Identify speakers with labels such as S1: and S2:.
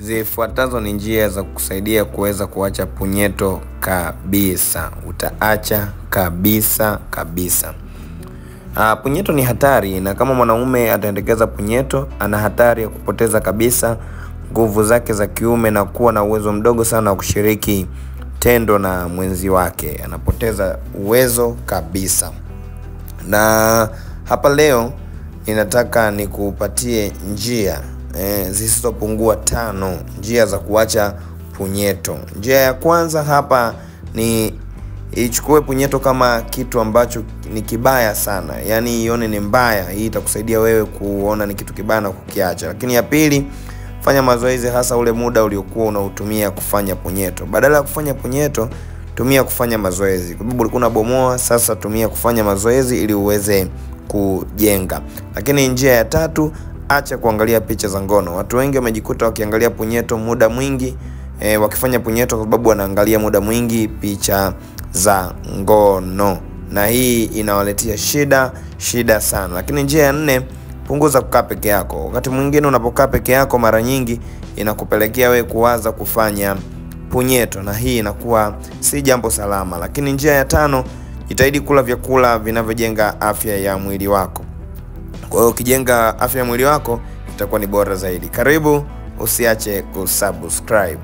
S1: Zifuatazo ni njia za kukusaidia kuweza kuacha punyeto kabisa. Utaacha kabisa. Punyeto ni hatari, na kama mwanaume ataendekeza punyeto, ana hatari ya kupoteza kabisa nguvu zake za kiume na kuwa na uwezo mdogo sana wa kushiriki tendo na mwenzi wake. Anapoteza uwezo kabisa. Na hapa leo ninataka nikupatie njia zisizopungua 5 njia za kuacha punyeto. Njia ya kwanza hapa ni ichukue punyeto kama kitu ambacho ni kibaya sana. Yaani ione ni mbaya. Hii itakusaidia wewe kuona ni kitu kibaya na kukiacha. Lakini ya pili, fanya mazoezi, hasa ule muda uliokuwa unautumia kufanya punyeto. Badala ya kufanya punyeto, tumia kufanya mazoezi. Kwa sababu ulikuwa unabomoa, sasa tumia kufanya mazoezi ili uweze kujenga. Lakini njia ya tatu, acha kuangalia picha za ngono. Watu wengi wamejikuta wakiangalia punyeto muda mwingi, wakifanya punyeto kwa sababu wanaangalia muda mwingi picha za ngono, na hii inawaletea shida sana. Lakini njia ya 4, punguza kukaa peke yako. Wakati mwingine unapokaa peke yako, mara nyingi inakupelekea wewe kuwaza kufanya punyeto, na hii inakuwa si jambo salama. Lakini njia ya 5, jitahidi kula vyakula vinavyojenga afya ya mwili wako. Kwa hiyo ukijenga afya ya mwili wako itakuwa ni bora zaidi. Karibu, usiache kusubscribe.